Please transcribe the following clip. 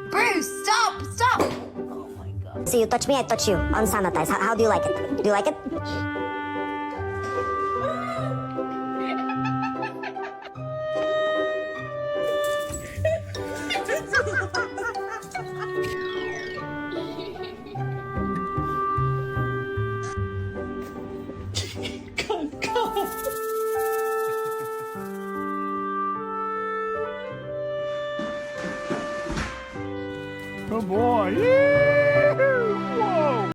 Bruce, stop! Stop! See, you touch me, I touch you. Unsanitized. How do you like it? Do you like it? Good boy. Yeah.